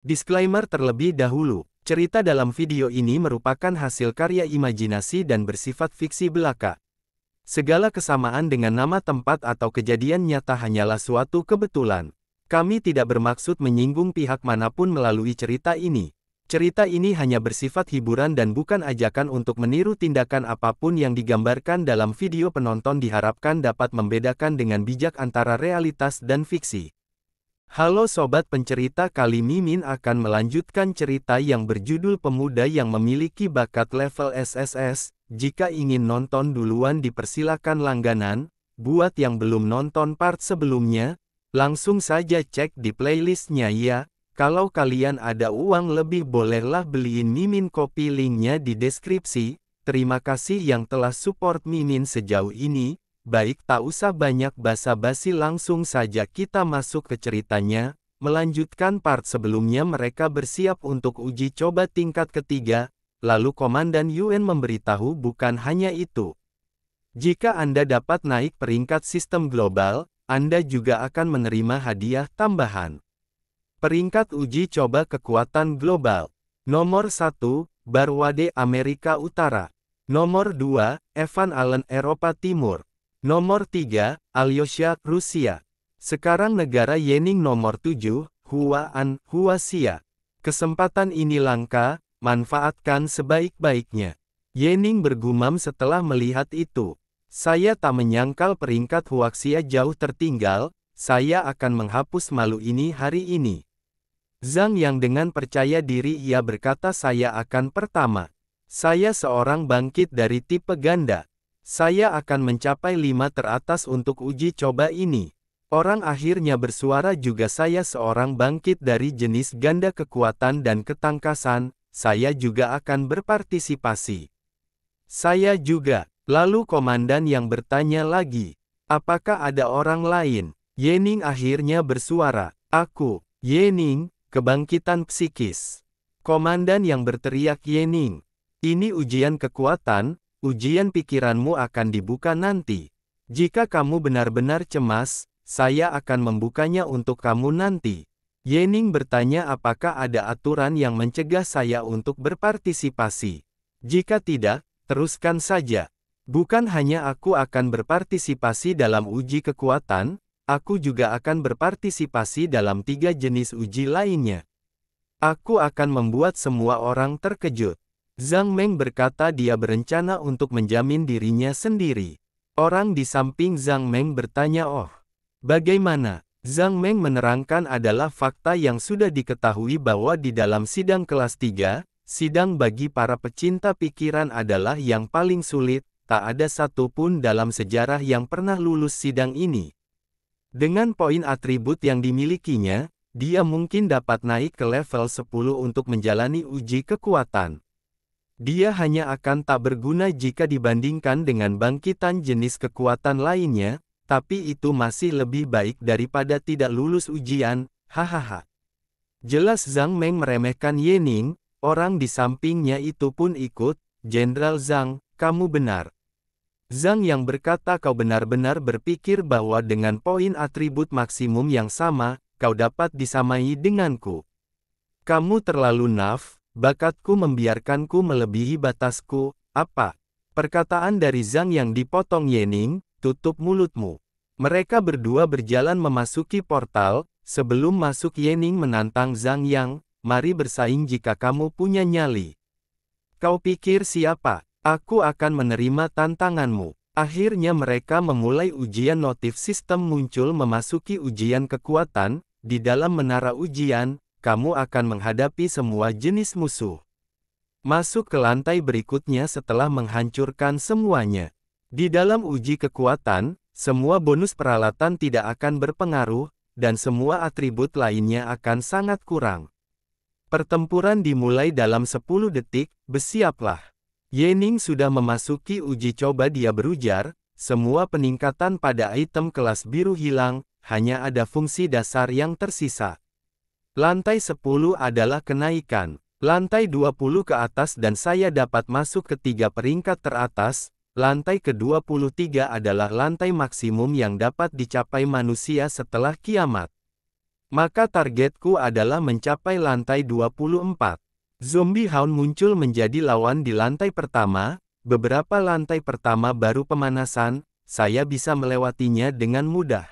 Disclaimer terlebih dahulu, cerita dalam video ini merupakan hasil karya imajinasi dan bersifat fiksi belaka. Segala kesamaan dengan nama tempat atau kejadian nyata hanyalah suatu kebetulan. Kami tidak bermaksud menyinggung pihak manapun melalui cerita ini. Cerita ini hanya bersifat hiburan dan bukan ajakan untuk meniru tindakan apapun yang digambarkan dalam video. Penonton diharapkan dapat membedakan dengan bijak antara realitas dan fiksi. Halo Sobat Pencerita, kali Mimin akan melanjutkan cerita yang berjudul Pemuda yang Memiliki Bakat Level SSS. Jika ingin nonton duluan dipersilakan langganan. Buat yang belum nonton part sebelumnya, langsung saja cek di playlistnya ya. Kalau kalian ada uang lebih bolehlah beliin Mimin kopi, linknya di deskripsi. Terima kasih yang telah support Mimin sejauh ini. Baik, tak usah banyak basa-basi, langsung saja kita masuk ke ceritanya. Melanjutkan part sebelumnya, mereka bersiap untuk uji coba tingkat ketiga, lalu Komandan Yuen memberitahu bukan hanya itu. Jika Anda dapat naik peringkat sistem global, Anda juga akan menerima hadiah tambahan. Peringkat uji coba kekuatan global. Nomor 1, Barwade Amerika Utara. Nomor 2, Evan Allen Eropa Timur. Nomor 3, Alyosha, Rusia. Sekarang negara Yening. Nomor 7, Huan, Huasia. Kesempatan ini langka, manfaatkan sebaik-baiknya. Yening bergumam setelah melihat itu. Saya tak menyangkal peringkat Huaxia jauh tertinggal, saya akan menghapus malu ini hari ini. Zhang yang dengan percaya diri ia berkata, saya akan pertama. Saya seorang bangkit dari tipe ganda. Saya akan mencapai 5 teratas untuk uji coba ini. Orang akhirnya bersuara juga, saya seorang bangkit dari jenis ganda kekuatan dan ketangkasan, saya juga akan berpartisipasi. Saya juga. Lalu komandan yang bertanya lagi, apakah ada orang lain? Yening akhirnya bersuara, aku, Yening, kebangkitan psikis. Komandan yang berteriak, Yening, ini ujian kekuatan. Ujian pikiranmu akan dibuka nanti. Jika kamu benar-benar cemas, saya akan membukanya untuk kamu nanti. Yening bertanya, apakah ada aturan yang mencegah saya untuk berpartisipasi? Jika tidak, teruskan saja. Bukan hanya aku akan berpartisipasi dalam uji kekuatan, aku juga akan berpartisipasi dalam 3 jenis uji lainnya. Aku akan membuat semua orang terkejut. Zhang Meng berkata dia berencana untuk menjamin dirinya sendiri. Orang di samping Zhang Meng bertanya, oh, bagaimana? Zhang Meng menerangkan adalah fakta yang sudah diketahui bahwa di dalam sidang kelas 3, sidang bagi para pecinta pikiran adalah yang paling sulit, tak ada satupun dalam sejarah yang pernah lulus sidang ini. Dengan poin atribut yang dimilikinya, dia mungkin dapat naik ke level 10 untuk menjalani uji kekuatan. Dia hanya akan tak berguna jika dibandingkan dengan bangkitan jenis kekuatan lainnya, tapi itu masih lebih baik daripada tidak lulus ujian, hahaha. Jelas Zhang Meng meremehkan Yening, orang di sampingnya itu pun ikut, Jenderal Zhang, kamu benar. Zhang yang berkata, kau benar-benar berpikir bahwa dengan poin atribut maksimum yang sama, kau dapat disamai denganku. Kamu terlalu naif. Bakatku membiarkanku melebihi batasku, apa? Perkataan dari Zhang yang dipotong Yening, tutup mulutmu. Mereka berdua berjalan memasuki portal, sebelum masuk Yening menantang Zhang yang, mari bersaing jika kamu punya nyali. Kau pikir siapa? Aku akan menerima tantanganmu. Akhirnya mereka memulai ujian. Notif sistem muncul memasuki ujian kekuatan, di dalam menara ujian. Kamu akan menghadapi semua jenis musuh. Masuk ke lantai berikutnya setelah menghancurkan semuanya. Di dalam uji kekuatan, semua bonus peralatan tidak akan berpengaruh, dan semua atribut lainnya akan sangat kurang. Pertempuran dimulai dalam 10 detik, bersiaplah. Yening sudah memasuki uji coba, dia berujar, semua peningkatan pada item kelas biru hilang, hanya ada fungsi dasar yang tersisa. Lantai 10 adalah kenaikan. Lantai 20 ke atas dan saya dapat masuk ke 3 peringkat teratas. Lantai ke-23 adalah lantai maksimum yang dapat dicapai manusia setelah kiamat. Maka targetku adalah mencapai lantai 24. Zombie Hound muncul menjadi lawan di lantai pertama, beberapa lantai pertama baru pemanasan, saya bisa melewatinya dengan mudah.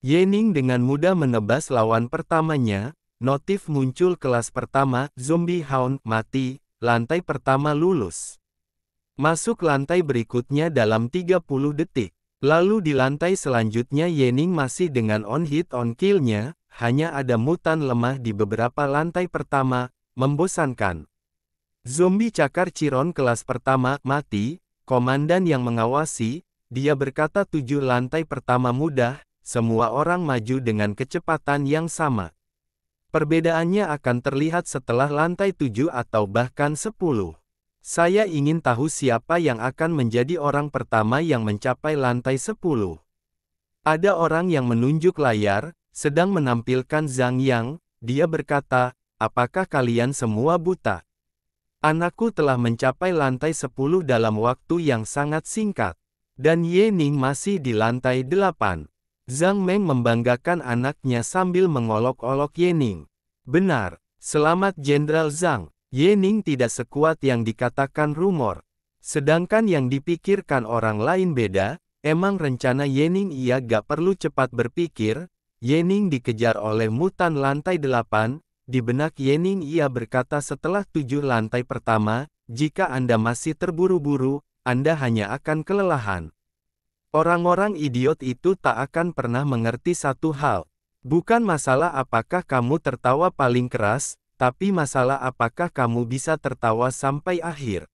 Yening dengan mudah menebas lawan pertamanya, notif muncul kelas pertama, Zombie Hound, mati, lantai pertama lulus. Masuk lantai berikutnya dalam 30 detik. Lalu di lantai selanjutnya Yening masih dengan on hit on kill-nya, hanya ada mutan lemah di beberapa lantai pertama, membosankan. Zombie cakar Chiron kelas pertama, mati, komandan yang mengawasi, dia berkata 7 lantai pertama mudah, semua orang maju dengan kecepatan yang sama. Perbedaannya akan terlihat setelah lantai 7 atau bahkan 10. Saya ingin tahu siapa yang akan menjadi orang pertama yang mencapai lantai 10. Ada orang yang menunjuk layar, sedang menampilkan Zhang Yang, dia berkata, apakah kalian semua buta? Anakku telah mencapai lantai 10 dalam waktu yang sangat singkat. Dan Yening masih di lantai 8. Zhang Meng membanggakan anaknya sambil mengolok-olok Yening. Benar, selamat Jenderal Zhang. Yening tidak sekuat yang dikatakan rumor. Sedangkan yang dipikirkan orang lain beda, emang rencana Yening ia gak perlu cepat berpikir, Yening dikejar oleh mutan lantai 8, di benak Yening ia berkata setelah 7 lantai pertama, jika Anda masih terburu-buru, Anda hanya akan kelelahan. Orang-orang idiot itu tak akan pernah mengerti satu hal. Bukan masalah apakah kamu tertawa paling keras, tapi masalah apakah kamu bisa tertawa sampai akhir.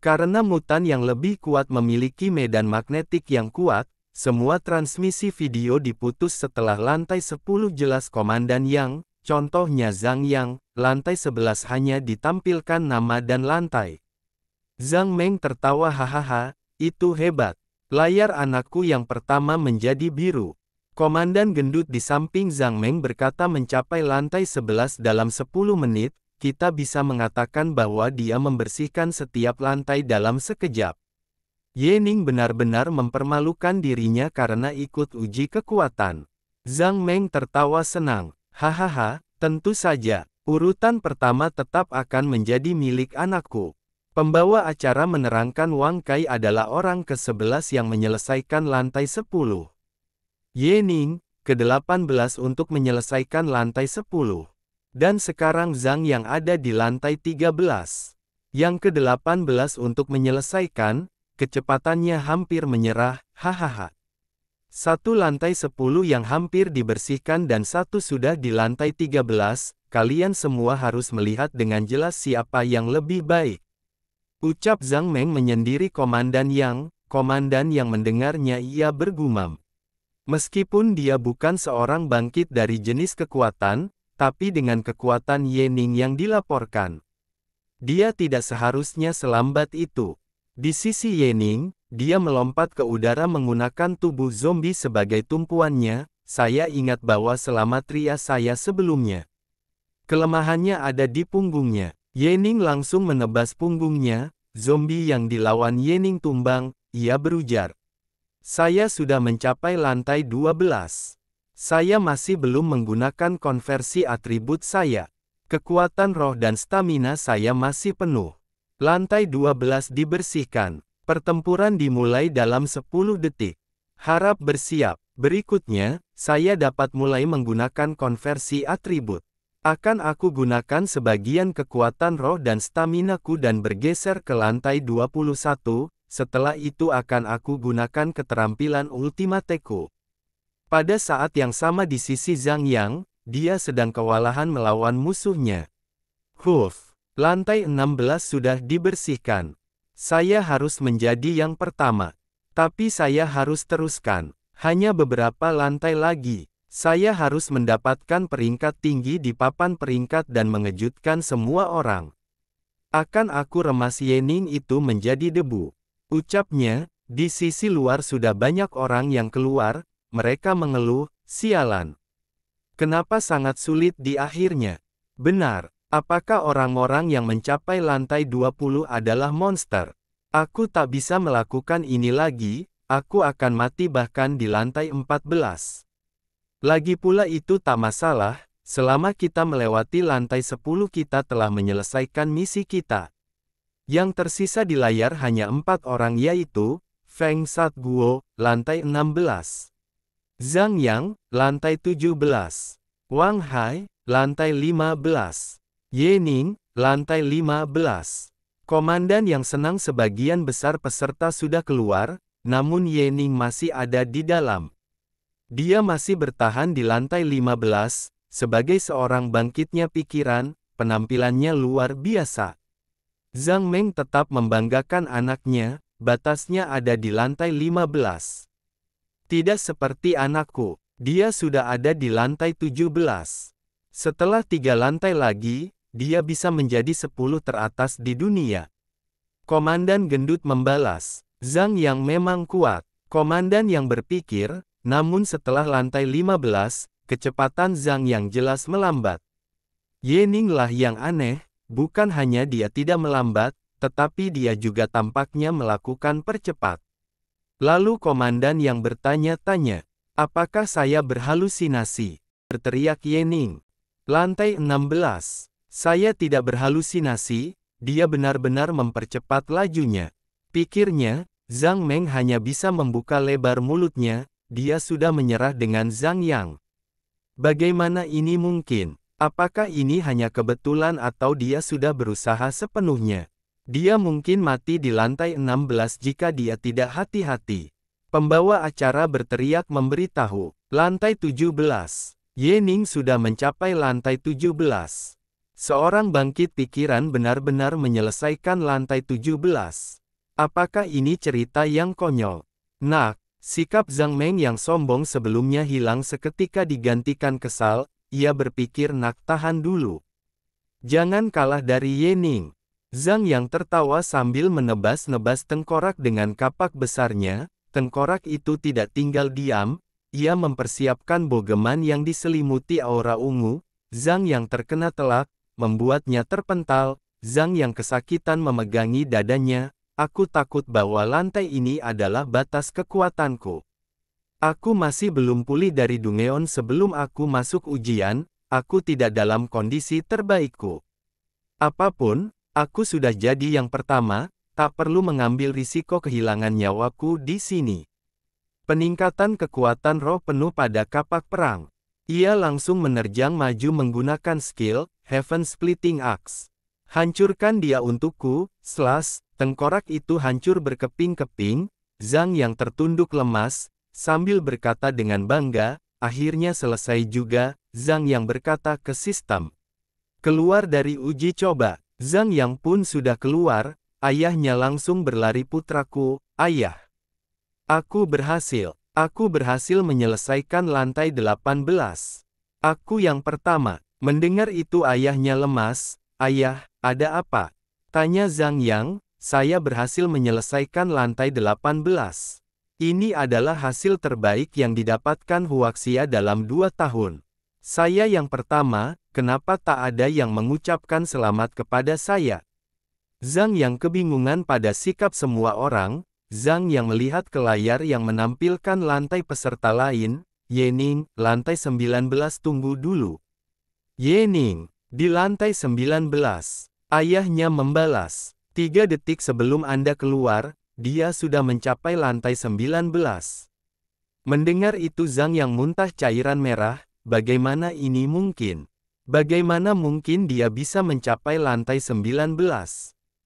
Karena mutan yang lebih kuat memiliki medan magnetik yang kuat, semua transmisi video diputus setelah lantai 10 jelas komandan yang, contohnya Zhang Yang, lantai 11 hanya ditampilkan nama dan lantai. Zhang Meng tertawa hahaha, itu hebat. Layar anakku yang pertama menjadi biru. Komandan gendut di samping Zhang Meng berkata mencapai lantai 11 dalam 10 menit, kita bisa mengatakan bahwa dia membersihkan setiap lantai dalam sekejap. Yening benar-benar mempermalukan dirinya karena ikut uji kekuatan. Zhang Meng tertawa senang, hahaha, tentu saja, urutan pertama tetap akan menjadi milik anakku. Pembawa acara menerangkan Wang Kai adalah orang ke-11 yang menyelesaikan lantai 10. Yening, ke-18 untuk menyelesaikan lantai 10. Dan sekarang Zhang yang ada di lantai 13. Yang ke-18 untuk menyelesaikan, kecepatannya hampir menyerah, hahaha. Satu lantai 10 yang hampir dibersihkan dan satu sudah di lantai 13, kalian semua harus melihat dengan jelas siapa yang lebih baik. Ucap Zhang Meng menyendiri komandan yang mendengarnya ia bergumam. Meskipun dia bukan seorang bangkit dari jenis kekuatan, tapi dengan kekuatan Yening yang dilaporkan, dia tidak seharusnya selambat itu. Di sisi Yening, dia melompat ke udara menggunakan tubuh zombie sebagai tumpuannya, saya ingat bahwa selama tria saya sebelumnya. Kelemahannya ada di punggungnya. Yening langsung menebas punggungnya, zombie yang dilawan Yening tumbang, ia berujar. Saya sudah mencapai lantai 12. Saya masih belum menggunakan konversi atribut saya. Kekuatan roh dan stamina saya masih penuh. Lantai 12 dibersihkan. Pertempuran dimulai dalam 10 detik. Harap bersiap. Berikutnya, saya dapat mulai menggunakan konversi atribut. Akan aku gunakan sebagian kekuatan roh dan staminaku dan bergeser ke lantai 21, setelah itu akan aku gunakan keterampilan ultimateku. Pada saat yang sama di sisi Zhang Yang, dia sedang kewalahan melawan musuhnya. Lantai 16 sudah dibersihkan. Saya harus menjadi yang pertama. Tapi saya harus teruskan. Hanya beberapa lantai lagi. Saya harus mendapatkan peringkat tinggi di papan peringkat dan mengejutkan semua orang. Akan aku remas Yening itu menjadi debu. Ucapnya, di sisi luar sudah banyak orang yang keluar, mereka mengeluh, sialan. Kenapa sangat sulit di akhirnya? Benar, apakah orang-orang yang mencapai lantai 20 adalah monster? Aku tak bisa melakukan ini lagi, aku akan mati bahkan di lantai 14. Lagi pula itu tak masalah, selama kita melewati lantai 10 kita telah menyelesaikan misi kita. Yang tersisa di layar hanya 4 orang yaitu, Feng Satguo, lantai 16. Zhang Yang, lantai 17. Wang Hai, lantai 15. Ye Ning, lantai 15. Komandan yang senang sebagian besar peserta sudah keluar, namun Ye Ning masih ada di dalam. Dia masih bertahan di lantai 15, sebagai seorang bangkitnya pikiran, penampilannya luar biasa. Zhang Meng tetap membanggakan anaknya, batasnya ada di lantai 15. Tidak seperti anakku, dia sudah ada di lantai 17. Setelah 3 lantai lagi, dia bisa menjadi 10 teratas di dunia. Komandan gendut membalas, Zhang yang memang kuat. Komandan yang berpikir, namun setelah lantai 15, kecepatan Zhang yang jelas melambat. Ye Ning lah yang aneh, bukan hanya dia tidak melambat, tetapi dia juga tampaknya melakukan percepat. Lalu komandan yang bertanya-tanya, apakah saya berhalusinasi? Berteriak Ye Ning. Lantai 16. Saya tidak berhalusinasi, dia benar-benar mempercepat lajunya. Pikirnya, Zhang Meng hanya bisa membuka lebar mulutnya, dia sudah menyerah dengan Zhang Yang. Bagaimana ini mungkin? Apakah ini hanya kebetulan atau dia sudah berusaha sepenuhnya? Dia mungkin mati di lantai 16 jika dia tidak hati-hati. Pembawa acara berteriak memberitahu, lantai 17. Ye Ning sudah mencapai lantai 17. Seorang bangkit pikiran benar-benar menyelesaikan lantai 17. Apakah ini cerita yang konyol? Nak, sikap Zhang Meng yang sombong sebelumnya hilang seketika digantikan kesal, ia berpikir nak tahan dulu. Jangan kalah dari Ye Ning. Zhang yang tertawa sambil menebas-nebas tengkorak dengan kapak besarnya, tengkorak itu tidak tinggal diam, ia mempersiapkan bogeman yang diselimuti aura ungu, Zhang yang terkena telak, membuatnya terpental, Zhang yang kesakitan memegangi dadanya, aku takut bahwa lantai ini adalah batas kekuatanku. Aku masih belum pulih dari Dungeon sebelum aku masuk ujian, aku tidak dalam kondisi terbaikku. Apapun, aku sudah jadi yang pertama, tak perlu mengambil risiko kehilangan nyawaku di sini. Peningkatan kekuatan roh penuh pada kapak perang. Ia langsung menerjang maju menggunakan skill, Heaven Splitting Axe. Hancurkan dia untukku, slash, tengkorak itu hancur berkeping-keping, Zhang yang tertunduk lemas, sambil berkata dengan bangga, akhirnya selesai juga, Zhang yang berkata ke sistem. Keluar dari uji coba, Zhang yang pun sudah keluar, ayahnya langsung berlari putraku, ayah. Aku berhasil menyelesaikan lantai 18. Aku yang pertama. Mendengar itu ayahnya lemas, ayah, ada apa? Tanya Zhang Yang, saya berhasil menyelesaikan lantai 18. Ini adalah hasil terbaik yang didapatkan Huaxia dalam 2 tahun. Saya yang pertama, kenapa tak ada yang mengucapkan selamat kepada saya? Zhang Yang kebingungan pada sikap semua orang, Zhang yang melihat ke layar yang menampilkan lantai peserta lain, Ye Ning, lantai 19 tunggu dulu. Ye Ning, di lantai 19, ayahnya membalas, 3 detik sebelum Anda keluar, dia sudah mencapai lantai 19. Mendengar itu Zhang yang muntah cairan merah, bagaimana ini mungkin? Bagaimana mungkin dia bisa mencapai lantai 19?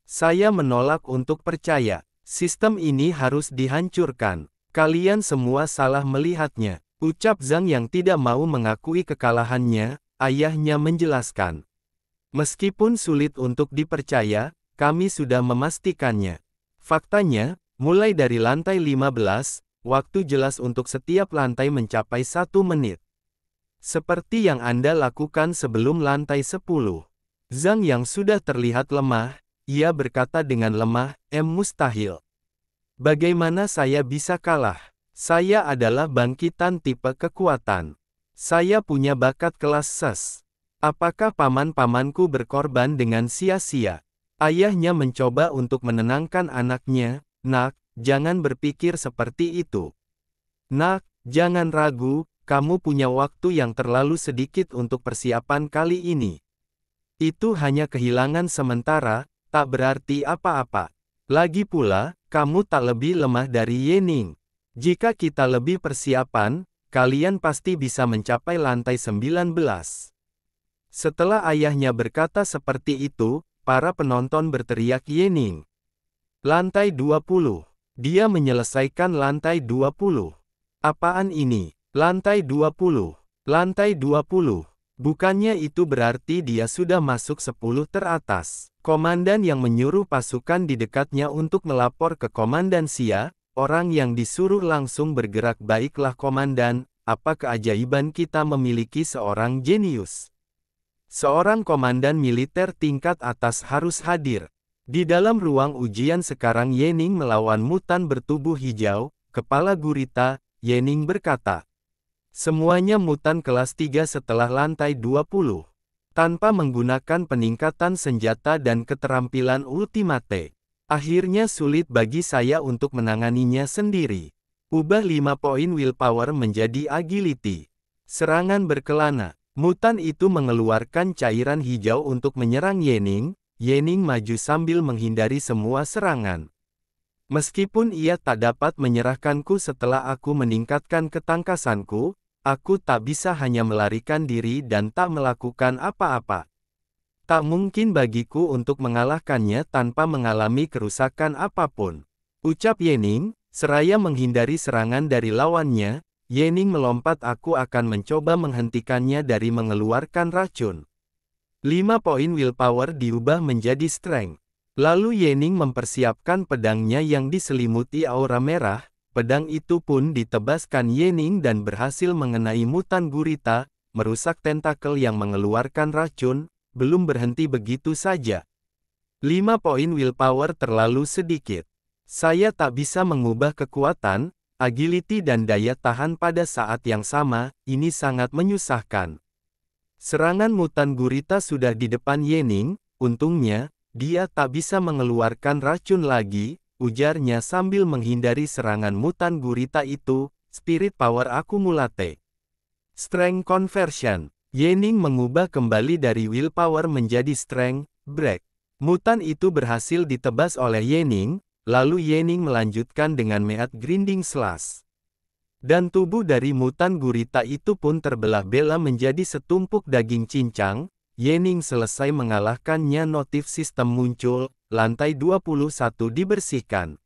Saya menolak untuk percaya. Sistem ini harus dihancurkan. Kalian semua salah melihatnya. Ucap Zhang yang tidak mau mengakui kekalahannya, ayahnya menjelaskan. Meskipun sulit untuk dipercaya, kami sudah memastikannya. Faktanya, mulai dari lantai 15, waktu jelas untuk setiap lantai mencapai 1 menit. Seperti yang Anda lakukan sebelum lantai 10. Zhang yang sudah terlihat lemah, ia berkata dengan lemah, mustahil. Bagaimana saya bisa kalah? Saya adalah bangkitan tipe kekuatan. Saya punya bakat kelas ses. Apakah paman-pamanku berkorban dengan sia-sia? Ayahnya mencoba untuk menenangkan anaknya, nak, jangan berpikir seperti itu. Nak, jangan ragu, kamu punya waktu yang terlalu sedikit untuk persiapan kali ini. Itu hanya kehilangan sementara, tak berarti apa-apa. Lagi pula, kamu tak lebih lemah dari Ye Ning. Jika kita lebih persiapan, kalian pasti bisa mencapai lantai 19. Setelah ayahnya berkata seperti itu, para penonton berteriak Ye Ning. Lantai 20. Dia menyelesaikan lantai 20. Apaan ini? Lantai 20. Lantai 20. Bukannya itu berarti dia sudah masuk 10 teratas. Komandan yang menyuruh pasukan di dekatnya untuk melapor ke Komandan Xia, orang yang disuruh langsung bergerak. Baiklah komandan, apa keajaiban kita memiliki seorang jenius. Seorang komandan militer tingkat atas harus hadir. Di dalam ruang ujian sekarang Ye Ning melawan mutan bertubuh hijau, kepala gurita, Ye Ning berkata. Semuanya mutan kelas 3 setelah lantai 20. Tanpa menggunakan peningkatan senjata dan keterampilan ultimate. Akhirnya sulit bagi saya untuk menanganinya sendiri. Ubah 5 poin willpower menjadi agility. Serangan berkelana. Mutan itu mengeluarkan cairan hijau untuk menyerang Ye Ning. Ye Ning maju sambil menghindari semua serangan. Meskipun ia tak dapat menyerahkanku setelah aku meningkatkan ketangkasanku, aku tak bisa hanya melarikan diri dan tak melakukan apa-apa. Tak mungkin bagiku untuk mengalahkannya tanpa mengalami kerusakan apapun. Ucap Ye Ning, seraya menghindari serangan dari lawannya. Ye Ning melompat. Aku akan mencoba menghentikannya dari mengeluarkan racun. 5 poin willpower diubah menjadi strength. Lalu Ye Ning mempersiapkan pedangnya yang diselimuti aura merah. Pedang itu pun ditebaskan Ye Ning dan berhasil mengenai mutan gurita, merusak tentakel yang mengeluarkan racun. Belum berhenti begitu saja. 5 poin willpower terlalu sedikit. Saya tak bisa mengubah kekuatan, agility dan daya tahan pada saat yang sama. Ini sangat menyusahkan. Serangan mutan gurita sudah di depan Ye Ning. Untungnya, dia tak bisa mengeluarkan racun lagi, ujarnya sambil menghindari serangan mutan gurita itu. Spirit power akumulate. Strength conversion. Ye Ning mengubah kembali dari willpower menjadi strength, break. Mutan itu berhasil ditebas oleh Ye Ning, lalu Ye Ning melanjutkan dengan meat grinding slash. Dan tubuh dari mutan gurita itu pun terbelah-belah menjadi setumpuk daging cincang. Ye Ning selesai mengalahkannya. Notif sistem muncul, lantai 21 dibersihkan.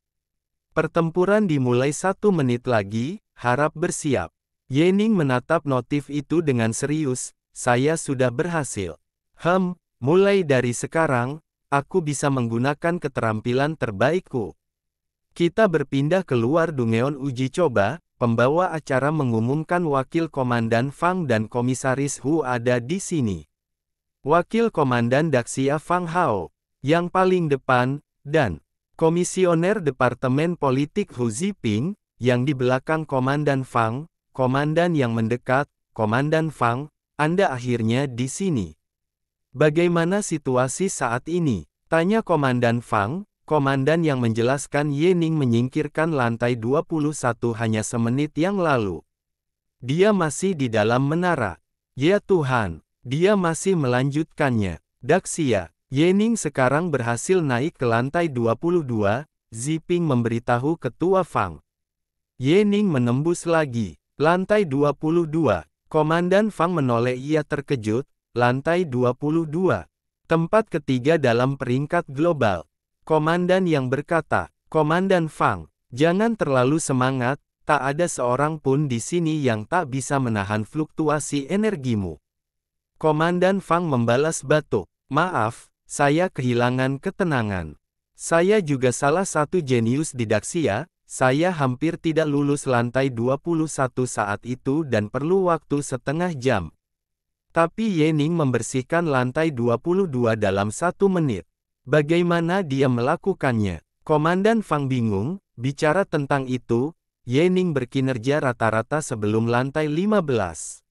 Pertempuran dimulai 1 menit lagi, harap bersiap. Ye Ning menatap notif itu dengan serius. Saya sudah berhasil. Mulai dari sekarang, aku bisa menggunakan keterampilan terbaikku. Kita berpindah keluar Dungeon uji coba. Pembawa acara mengumumkan Wakil Komandan Fang dan Komisaris Hu ada di sini. Wakil Komandan Daxia Fang Hao, yang paling depan, dan Komisioner Departemen Politik Hu Ziping, yang di belakang Komandan Fang. Komandan yang mendekat, Komandan Fang, Anda akhirnya di sini. Bagaimana situasi saat ini? Tanya Komandan Fang. Komandan yang menjelaskan Ye Ning menyingkirkan lantai 21 hanya semenit yang lalu. Dia masih di dalam menara. Ya Tuhan, dia masih melanjutkannya. Daxia, Ye Ning sekarang berhasil naik ke lantai 22, Ziping memberitahu Ketua Fang. Ye Ning menembus lagi. Lantai 22. Komandan Fang menoleh. Ia terkejut. Lantai 22. Tempat ketiga dalam peringkat global. Komandan yang berkata, Komandan Fang, jangan terlalu semangat, tak ada seorang pun di sini yang tak bisa menahan fluktuasi energimu. Komandan Fang membalas batuk, maaf, saya kehilangan ketenangan. Saya juga salah satu jenius di Daxia, saya hampir tidak lulus lantai 21 saat itu dan perlu waktu setengah jam. Tapi Ye Ning membersihkan lantai 22 dalam 1 menit. Bagaimana dia melakukannya? Komandan Fang bingung, bicara tentang itu, Ye Ning berkinerja rata-rata sebelum lantai 15.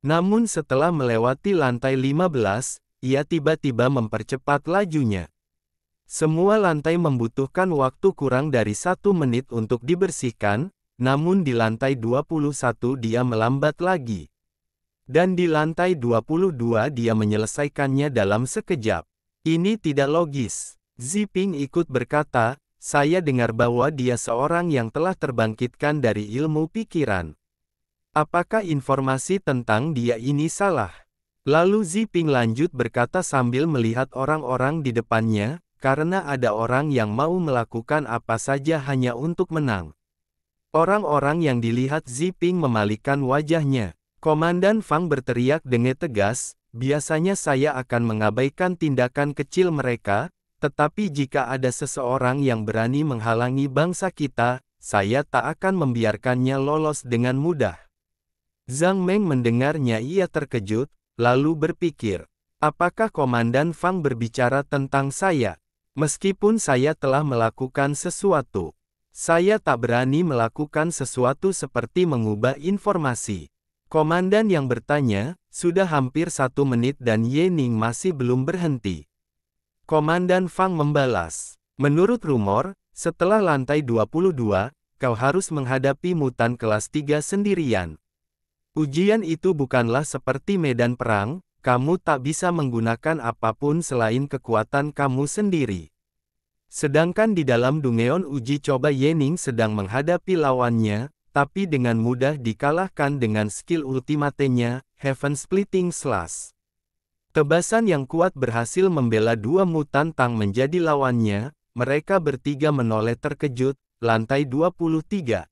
Namun setelah melewati lantai 15, ia tiba-tiba mempercepat lajunya. Semua lantai membutuhkan waktu kurang dari 1 menit untuk dibersihkan, namun di lantai 21 dia melambat lagi. Dan di lantai 22 dia menyelesaikannya dalam sekejap. Ini tidak logis. Ziping ikut berkata, saya dengar bahwa dia seorang yang telah terbangkitkan dari ilmu pikiran. Apakah informasi tentang dia ini salah? Lalu Ziping lanjut berkata sambil melihat orang-orang di depannya, karena ada orang yang mau melakukan apa saja hanya untuk menang. Orang-orang yang dilihat Ziping memalingkan wajahnya. Komandan Fang berteriak dengan tegas, biasanya saya akan mengabaikan tindakan kecil mereka, tetapi jika ada seseorang yang berani menghalangi bangsa kita, saya tak akan membiarkannya lolos dengan mudah. Zhang Meng mendengarnya ia terkejut, lalu berpikir, apakah Komandan Fang berbicara tentang saya? Meskipun saya telah melakukan sesuatu, saya tak berani melakukan sesuatu seperti mengubah informasi. Komandan yang bertanya, sudah hampir 1 menit dan Ye Ning masih belum berhenti. Komandan Fang membalas, menurut rumor, setelah lantai 22, kau harus menghadapi mutan kelas 3 sendirian. Ujian itu bukanlah seperti medan perang, kamu tak bisa menggunakan apapun selain kekuatan kamu sendiri. Sedangkan di dalam Dungeon uji coba Ye Ning sedang menghadapi lawannya, tapi dengan mudah dikalahkan dengan skill ultimatenya, Heaven Splitting Slash. Tebasan yang kuat berhasil membela 2 mutan Tang menjadi lawannya, mereka bertiga menoleh terkejut, lantai 23.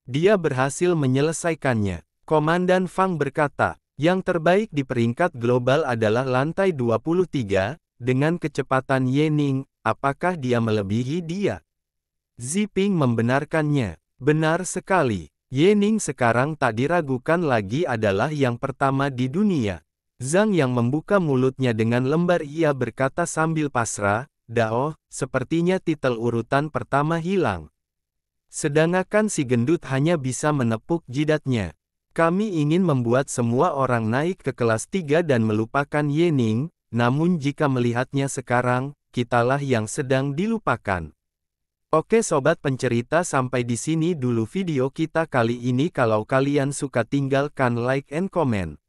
Dia berhasil menyelesaikannya. Komandan Fang berkata, yang terbaik di peringkat global adalah lantai 23, dengan kecepatan Ye Ning, apakah dia melebihi dia? Ziping membenarkannya. Benar sekali, Ye Ning sekarang tak diragukan lagi adalah yang pertama di dunia. Zhang yang membuka mulutnya dengan lembar ia berkata sambil pasrah, Dao, sepertinya titel urutan pertama hilang. Sedangkan si gendut hanya bisa menepuk jidatnya. Kami ingin membuat semua orang naik ke kelas 3 dan melupakan Ye Ning, namun jika melihatnya sekarang, kitalah yang sedang dilupakan. Oke sobat pencerita, sampai di sini dulu video kita kali ini. Kalau kalian suka tinggalkan like and comment.